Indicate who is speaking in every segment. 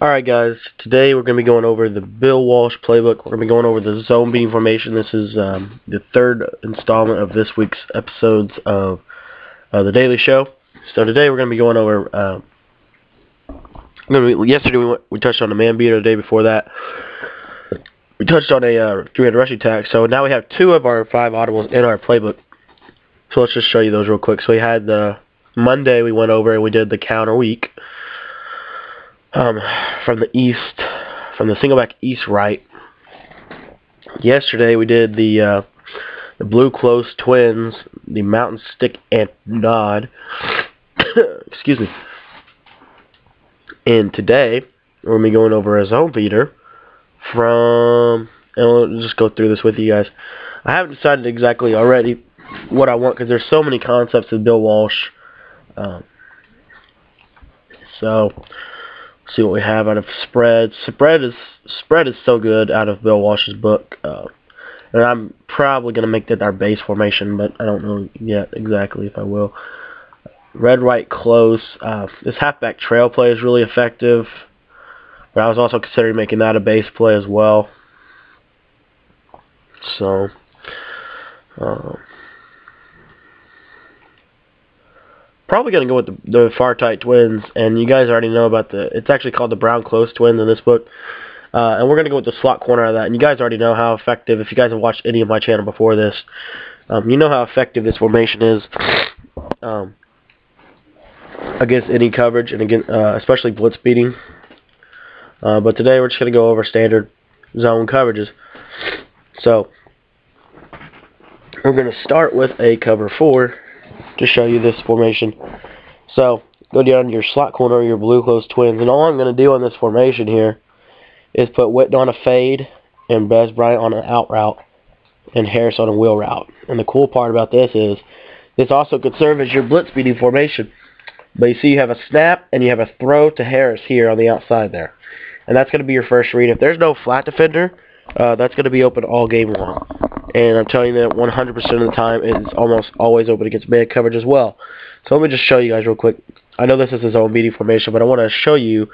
Speaker 1: Alright guys, today we're going to be going over the Bill Walsh playbook. We're going to be going over the zone beating formation. This is the third installment of this week's episodes of The Daily Show. So today we're going to be going over, yesterday we touched on the man beater. The day before that we touched on a three-handed rushing attack. So now we have 2 of our 5 audibles in our playbook. So let's just show you those real quick. So we had the Monday we went over and we did the counter week. From the single back east right. Yesterday we did the blue close twins, the mountain stick and nod. Excuse me. And today we're gonna be going over a zone beater from, and we'll just go through this with you guys. I haven't decided exactly already what I want because there's so many concepts of Bill Walsh. So see what we have out of spreads. Spread is so good out of Bill Walsh's book, and I'm probably gonna make that our base formation, but I don't know yet exactly if I will. Red, right, close. This halfback trail play is really effective, but I was also considering making that a base play as well. So, probably going to go with the far tight twins, and you guys already know about it's actually called the brown close twins in this book, and we're going to go with the slot corner of that, and you guys already know how effective, if you guys have watched any of my channel before this, you know how effective this formation is against any coverage, and again, especially blitz beating, but today we're just going to go over standard zone coverages. So, we're going to start with a cover 4 to show you this formation. So go down to your slot corner, your blue close twins, and all I'm going to do on this formation here is put Witten on a fade and Des Bryant on an out route and Harris on a wheel route. And the cool part about this is this also could serve as your blitz beating formation. But you see you have a snap and you have a throw to Harris here on the outside there, and that's going to be your first read. If there's no flat defender, that's going to be open all game long. And I'm telling you that 100% of the time it's almost always open against man coverage as well. So let me just show you guys real quick. I know this is a zone beating formation, but I want to show you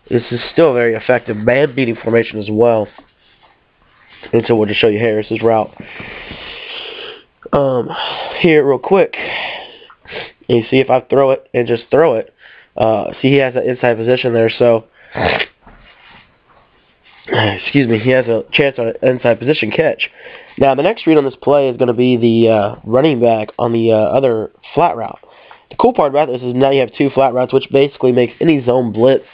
Speaker 1: this is still a very effective man beating formation as well. And so we'll just show you Harris's route. Here real quick. And you see if I throw it and just throw it. See, he has an inside position there, so excuse me, he has a chance on an inside position catch. Now, the next read on this play is going to be the running back on the other flat route. The cool part about this is now you have 2 flat routes, which basically makes any zone blitz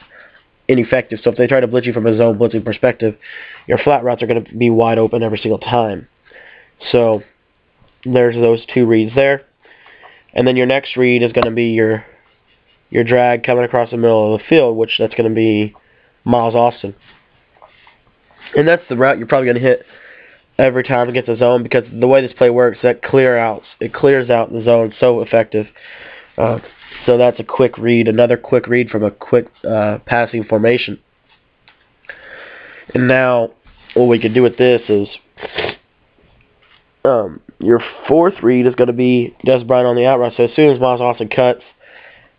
Speaker 1: ineffective. So if they try to blitz you from a zone blitzing perspective, your flat routes are going to be wide open every single time. So there's those 2 reads there. And then your next read is going to be your drag coming across the middle of the field, which that's going to be Miles Austin. And that's the route you're probably going to hit every time against the zone, because the way this play works, it clears out the zone so effective. So that's a quick read, another quick read from a quick passing formation. And now what we can do with this is your 4th read is going to be Des Bryant on the out route. So as soon as Miles Austin cuts,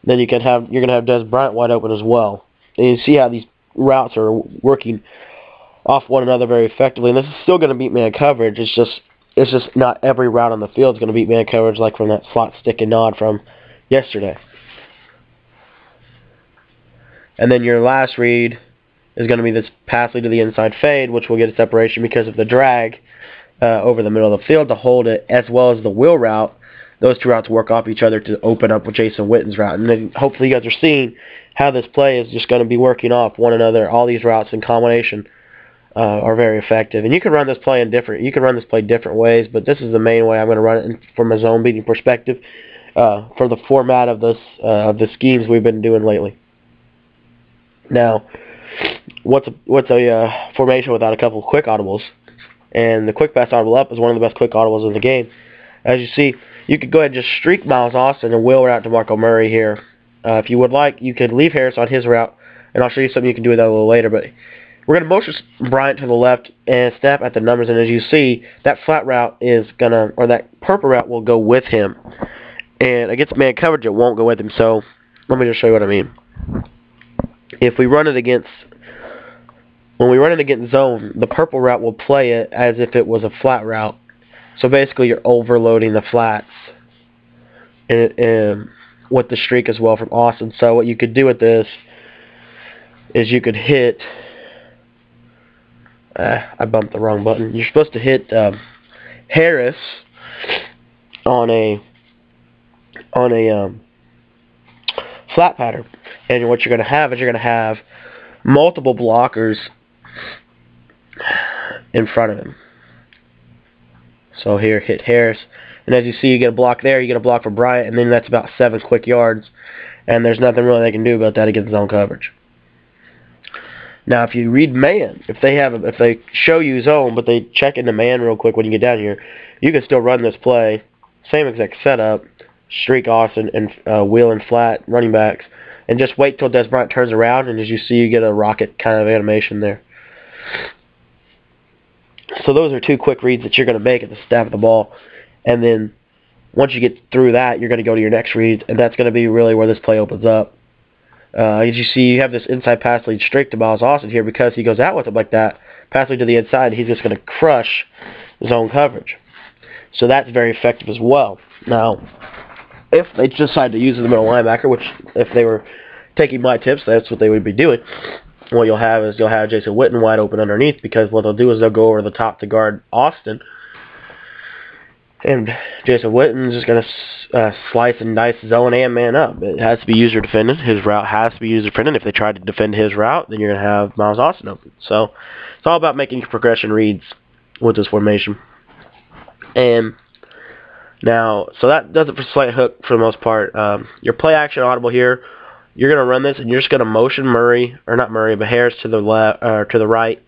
Speaker 1: then you're going to have Des Bryant wide open as well. And you see how these routes are working off one another very effectively, and this is still going to beat man coverage. It's just not every route on the field is going to beat man coverage like from that slot stick and nod from yesterday. And then your last read is going to be this pass lead to the inside fade, which will get a separation because of the drag over the middle of the field to hold it, as well as the wheel route. Those 2 routes work off each other to open up with Jason Witten's route. And then hopefully you guys are seeing how this play is just going to be working off one another. All these routes in combination are very effective, and you can run this play different ways, but this is the main way I'm going to run it from a zone beating perspective for the format of the schemes we've been doing lately. Now, what's a formation without a couple of quick audibles? And the quick pass audible up is one of the best quick audibles in the game. As you see, you could go ahead and just streak Miles Austin and wheel route to Marco Murray here. If you would like, you could leave Harris on his route, and I'll show you something you can do with that a little later. But we're going to motion Bryant to the left and snap at the numbers, and as you see, that flat route is going to, or that purple route will go with him. And against man coverage, it won't go with him. So let me just show you what I mean. if we run it against, when we run it against zone, the purple route will play it as if it was a flat route. So basically you're overloading the flats and with the streak as well from Austin. So what you could do with this is you could hit, I bumped the wrong button. You're supposed to hit Harris on a flat pattern, and what you're going to have is you're going to have multiple blockers in front of him. So here, hit Harris, and as you see, you get a block there, you get a block for Bryant, and then that's about 7 quick yards, and there's nothing really they can do about that against zone coverage. Now, if you read man, if they show you zone, but they check into man real quick when you get down here, you can still run this play, same exact setup, streak Austin and wheel and flat running backs, and just wait till Des Bryant turns around, and as you see, you get a rocket kind of animation there. So those are 2 quick reads that you're going to make at the snap of the ball, and then once you get through that, you're going to go to your next read, and that's going to be really where this play opens up. As you see, you have this inside pass lead streak to Miles Austin here because he goes out with it like that, pass lead to the inside, he's just going to crush zone coverage. So that's very effective as well. Now, if they decide to use the middle linebacker, which if they were taking my tips, that's what they would be doing, what you'll have is you'll have Jason Witten wide open underneath, because what they'll do is they'll go over the top to guard Austin, and Jason Witten's just going to slice and dice zone and man up. It has to be user defended. His route has to be user defended. If they try to defend his route, then you're going to have Miles Austin open. So it's all about making progression reads with this formation. And now, so that does it for slight hook for the most part. Your play action audible here, you're going to run this and you're just going to motion Murray, or not Murray, but Harris to the left, or to the right,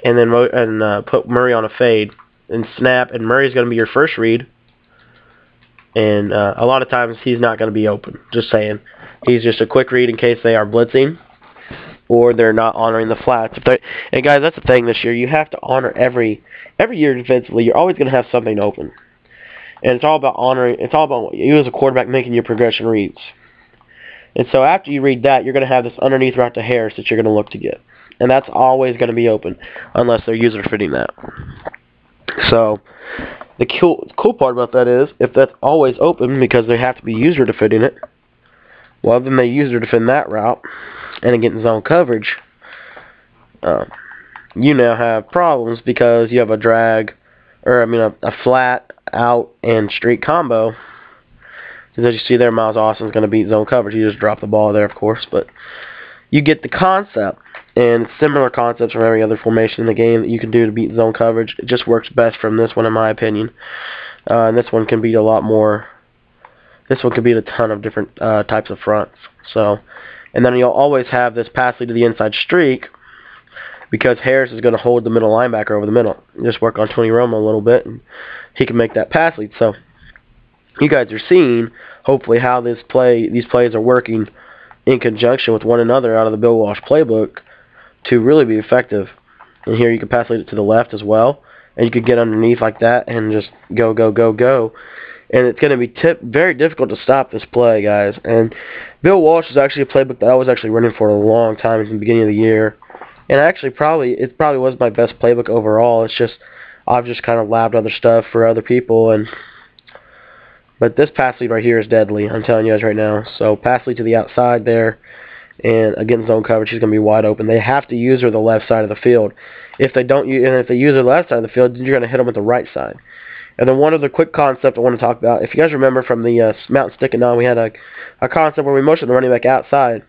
Speaker 1: and then put Murray on a fade and snap, and Murray's going to be your first read. And a lot of times he's not going to be open. Just saying, he's just a quick read in case they are blitzing or they're not honoring the flats. And guys, that's the thing this year. You have to honor every year defensively. You're always going to have something open, and it's all about honoring. It's all about you as a quarterback making your progression reads. And so after you read that, you're going to have this underneath route to Harris that you're going to look to get, and that's always going to be open unless they're user fitting that. So the cool part about that is if that's always open because they have to be user defending it, well then they user defend that route and against zone coverage, you now have problems because you have a drag, or a flat out and streak combo. Because as you see there, Miles Austin's going to beat zone coverage. He just dropped the ball there, of course, but you get the concept. And similar concepts from every other formation in the game that you can do to beat zone coverage. It just works best from this one, in my opinion. And this one can beat a lot more. This one can beat a ton of different types of fronts. So, and then you'll always have this pass lead to the inside streak because Harris is going to hold the middle linebacker over the middle. You just work on Tony Romo a little bit, and he can make that pass lead. So, you guys are seeing hopefully how these plays are working in conjunction with one another out of the Bill Walsh playbook to really be effective. And here you can pass lead it to the left as well, and you can get underneath like that and just go, go, go, go. And it's going to be very difficult to stop this play, guys. And Bill Walsh is actually a playbook that I was actually running for a long time at the beginning of the year. And actually it probably was my best playbook overall. It's just I've just kind of labbed other stuff for other people, but this pass lead right here is deadly, I'm telling you guys right now. So pass lead to the outside there, and against zone coverage, he's going to be wide open. They have to use her the left side of the field. If they don't, and if they use her the left side of the field, then you're going to hit them with the right side. And then one other quick concept I want to talk about. If you guys remember from the Mountain Stick and On, we had a concept where we motioned the running back outside.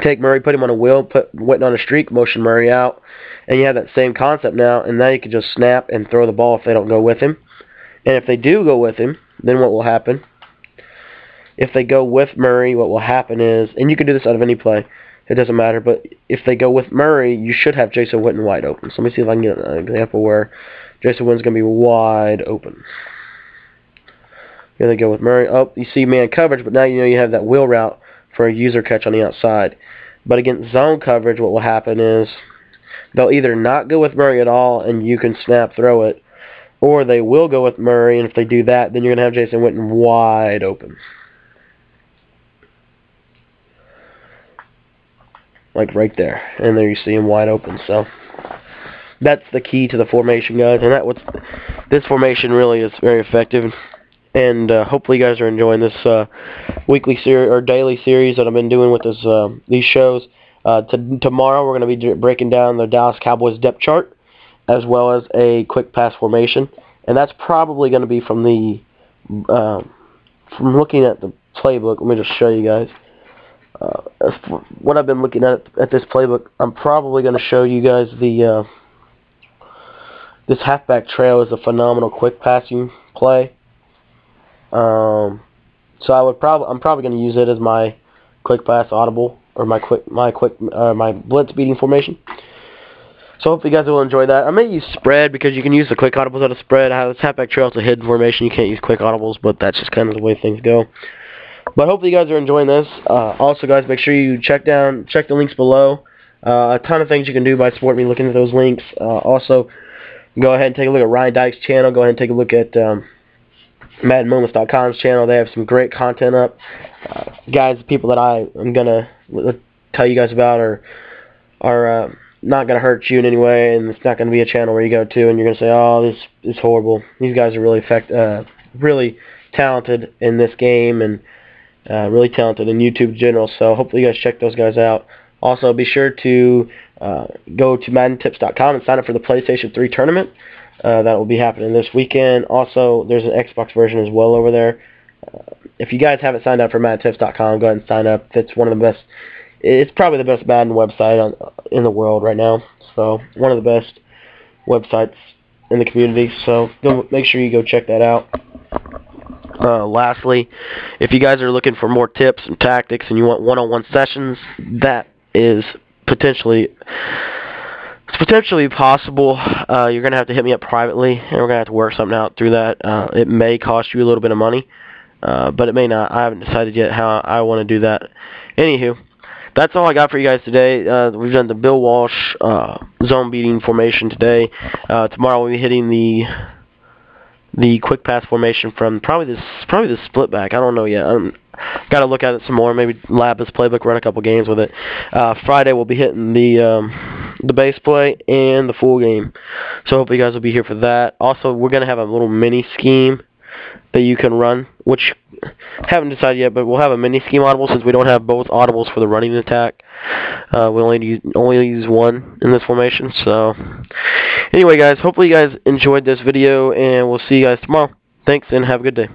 Speaker 1: Take Murray, put him on a wheel, put Witten on a streak, motion Murray out, and you have that same concept now. And now you can just snap and throw the ball if they don't go with him. And if they do go with him, then what will happen? If they go with Murray, what will happen is, and you can do this out of any play, it doesn't matter, but if they go with Murray, you should have Jason Witten wide open. So let me see if I can get an example where Jason Witten's going to be wide open. Here they go with Murray. Oh, you see man coverage, but now you know you have that wheel route for a user catch on the outside. But against zone coverage, what will happen is they'll either not go with Murray at all and you can snap throw it, or they will go with Murray, and if they do that, then you're going to have Jason Witten wide open. like right there, and there you see him wide open. So that's the key to the formation, guys, and this formation really is very effective. And hopefully you guys are enjoying this weekly series or daily series that I've been doing with these shows. Tomorrow we're going to be breaking down the Dallas Cowboys depth chart as well as a quick pass formation, and that's probably going to be from looking at the playbook. Let me just show you guys what I've been looking at this playbook. I'm probably going to show you guys this halfback trail is a phenomenal quick passing play. So I'm probably going to use it as my quick pass audible or my blitz beating formation. So hopefully you guys will enjoy that. I may use spread because you can use the quick audibles out of spread. This halfback trail is a hidden formation. You can't use quick audibles, but that's just kind of the way things go. But hopefully you guys are enjoying this. Also, guys, make sure you check the links below. A ton of things you can do by supporting me looking at those links. Also, go ahead and take a look at Rdikes Channel. Go ahead and take a look at MaddenMoments.com's channel. They have some great content up. Guys, people that I'm going to tell you guys about are not going to hurt you in any way, and it's not going to be a channel where you go to and you're going to say, oh, this is horrible. These guys are really talented in this game and really talented in YouTube in general, so hopefully you guys check those guys out. Also, be sure to go to MaddenTips.com and sign up for the PlayStation 3 tournament. That will be happening this weekend. Also, there's an Xbox version as well over there. If you guys haven't signed up for MaddenTips.com, go ahead and sign up. It's one of the best. It's probably the best Madden website in the world right now. So one of the best websites in the community. So make sure you go check that out. Lastly, if you guys are looking for more tips and tactics and you want one-on-one sessions, that is potentially possible. You're going to have to hit me up privately, and we're going to have to work something out through that. It may cost you a little bit of money, but it may not. I haven't decided yet how I want to do that. Anywho, that's all I got for you guys today. We've done the Bill Walsh zone beating formation today. Tomorrow we'll be hitting the quick pass formation from probably the split back. I don't know yet. Got to look at it some more. Maybe lab this playbook, run a couple games with it. Friday we'll be hitting the base play and the full game. So hopefully you guys will be here for that. Also, we're gonna have a little mini scheme that you can run, which haven't decided yet, but we'll have a mini scheme audible since we don't have both audibles for the running attack. We only use one in this formation. So anyway, guys, hopefully you guys enjoyed this video, and we'll see you guys tomorrow. Thanks, and have a good day.